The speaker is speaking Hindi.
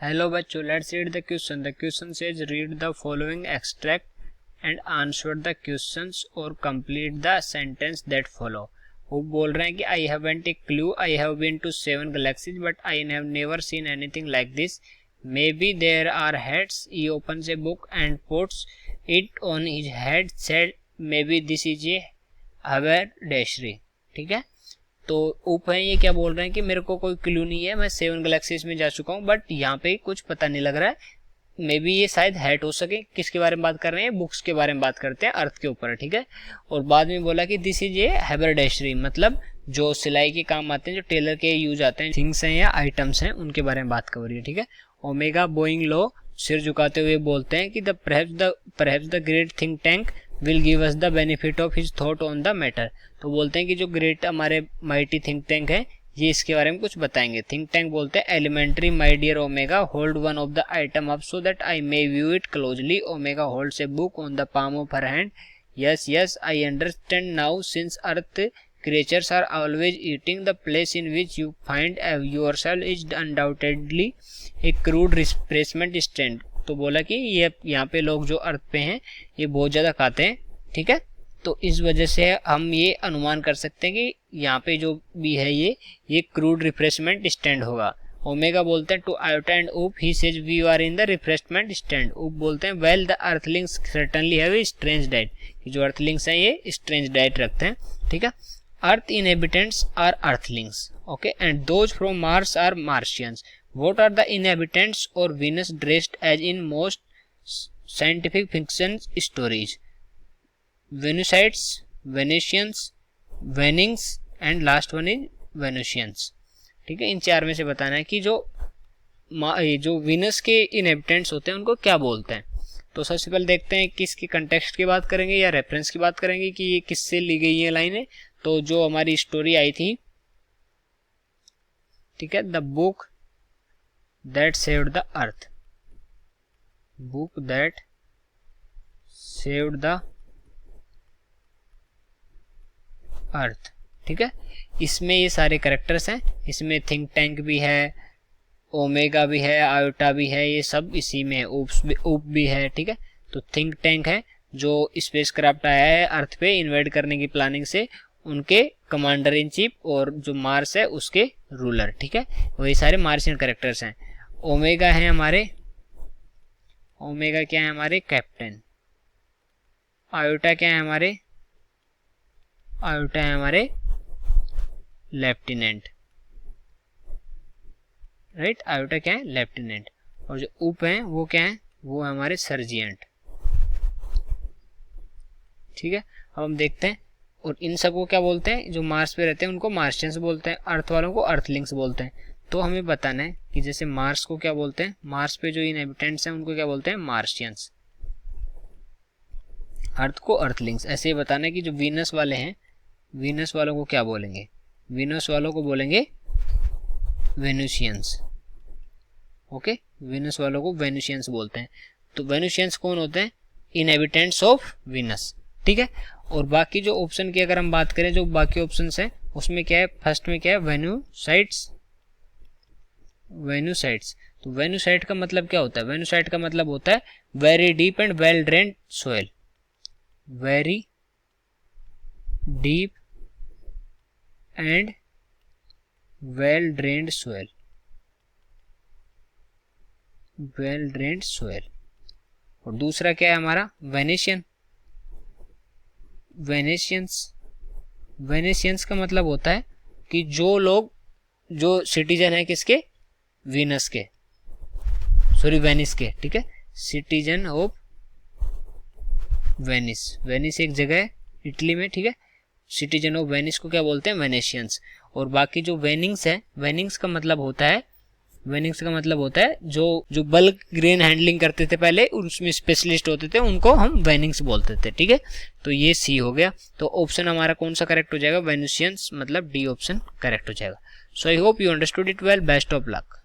हेलो बच्चों, let's read the question. The question says read the following extract and answer the questions और complete the sentence that follow. वो बोल रहे हैं कि I haven't a clue, I have been to 7 galaxies but I have never seen anything like this. Maybe there are heads. He opens a book and puts it on his head, said maybe this is a haberdashery। ठीक है, तो ऊपर ये क्या बोल रहे हैं कि मेरे को कोई क्लू नहीं है, मैं 7 गैलेक्सीज में जा चुका हूँ बट यहाँ पे कुछ पता नहीं लग रहा है। मे बी ये शायद हैट हो सके। किसके बारे में बात कर रहे हैं? बुक्स के बारे में बात करते हैं, अर्थ के ऊपर। ठीक है, और बाद में बोला कि दिस इज ए हैबरडेशरी, मतलब जो सिलाई के काम आते हैं, जो टेलर के यूज आते हैं, थिंग्स हैं या आइटम्स हैं, उनके बारे में बात कर रही है। ठीक है, ओमेगा बोइंग लो सिर झुकाते हुए बोलते हैं कि the perhaps the great think tank will give us the benefit of his thought on the matter। तो बोलते हैं कि जो ग्रेट हमारे माइटी थिंक टैंक है, ये इसके बारे में कुछ बताएंगे। थिंक टैंक बोलते हैं elementary my dear Omega hold one of the item up so that I may view it closely. Omega holds a book on the palm of her hand। Yes, I understand now, since earth creatures are always eating, the place in which you find yourself is undoubtedly a crude refreshment stand। तो बोला कि ये यहाँ पे लोग जो अर्थ पे हैं ये बहुत ज़्यादा खाते हैं। ठीक है, तो इस वजह से हम ये अनुमान कर सकते हैं कि यहाँ पे जो भी है ये क्रूड रिफ्रेशमेंट स्टैंड होगा। ओमेगा बोलते हैं to Iota and Oop, he says we are in the refreshment stand. Oop बोलते हैं well the earthlings certainly have a strange diet, जो अर्थलिंग्स हैं ये स्ट्रेंज डाइट रखते हैं। ठीक है, earth inhabitants are earthlings, okay, and those from Mars are Martians. What are the inhabitants or Venus dressed as in most scientific fiction stories? Venusites, Venetians, Venings and last one is Venusians। ठीक है, इन चार में से बताना है कि जो वीनस के इनहेबिटेंट्स होते हैं उनको क्या बोलते हैं। तो सबसे पहले देखते हैं किसके कंटेक्स्ट की बात करेंगे या रेफरेंस की बात करेंगे कि ये किससे ली गई है लाइनें। तो जो हमारी स्टोरी आई थी, ठीक है, the book that saved the earth, book that saved the earth। ठीक है, इसमें ये सारे कैरेक्टर्स हैं, इसमें थिंक टैंक भी है, ओमेगा भी है, आयोटा भी है, ये सब इसी में है, ऊप भी है। ठीक है, तो थिंक टैंक है जो स्पेसक्राफ्ट आया है अर्थ पे इन्वेड करने की प्लानिंग से, उनके कमांडर इन चीफ, और जो मार्स है उसके रूलर। ठीक है, वही सारे मार्शियन कैरेक्टर्स हैं। ओमेगा है हमारे, ओमेगा क्या है हमारे? कैप्टन। आयोटा क्या है हमारे? आयोटा है हमारे लेफ्टिनेंट, राइट। आयोटा क्या है? लेफ्टिनेंट। और जो उप हैं वो क्या है? वो है हमारे सर्जिएंट। ठीक है, अब हम देखते हैं, और इन सबको क्या बोलते हैं? जो मार्स पे रहते हैं उनको मार्शियंस बोलते हैं, अर्थ वालों को अर्थलिंग्स बोलते हैं। तो हमें बताना है कि जैसे मार्स को क्या बोलते हैं, मार्स पे जो इनहेबिटेंट्स हैं उनको क्या बोलते हैं? मार्शियंस। अर्थ को अर्थलिंग्स। ऐसे ही बताना है कि जो वीनस वाले हैं, वीनस वालों को क्या बोलेंगे? वीनस वालों को बोलेंगे वेनुसियंस। ओके, वीनस वालों को वेनुसियंस बोलते हैं। तो वेनुसियंस कौन होते हैं? Inhabitants of Venus. ठीक है, और बाकी जो ऑप्शन की अगर हम बात करें, जो बाकी ऑप्शंस हैं उसमें क्या है? फर्स्ट में क्या है? वेनुसाइट्स। वेनुसाइट्स, तो वेनुसाइट का मतलब क्या होता है? वेनुसाइट का मतलब होता है very deep and well drained soil. Very deep and well drained soil, well drained soil. और दूसरा क्या है हमारा? वेनेशियन। वेनेशियंस का मतलब होता है कि जो लोग, जो सिटीजन है किसके? वीनस के, सॉरी वेनिस के। ठीक है, सिटीजन ऑफ वेनिस। वेनिस एक जगह है इटली में। ठीक है, सिटीजन ऑफ वेनिस को क्या बोलते हैं? वेनेशियंस। और बाकी जो वेनिंग्स है, वेनिंग्स का मतलब होता है, वेनिंग्स का मतलब होता है जो बल्क ग्रेन हैंडलिंग करते थे पहले, उसमें स्पेशलिस्ट होते थे, उनको हम वेनिंग्स बोलते थे। ठीक है, तो ये सी हो गया। तो ऑप्शन हमारा कौन सा करेक्ट हो जाएगा? वेनुसियंस, मतलब डी ऑप्शन करेक्ट हो जाएगा। So I hope you understood it well. Best of luck.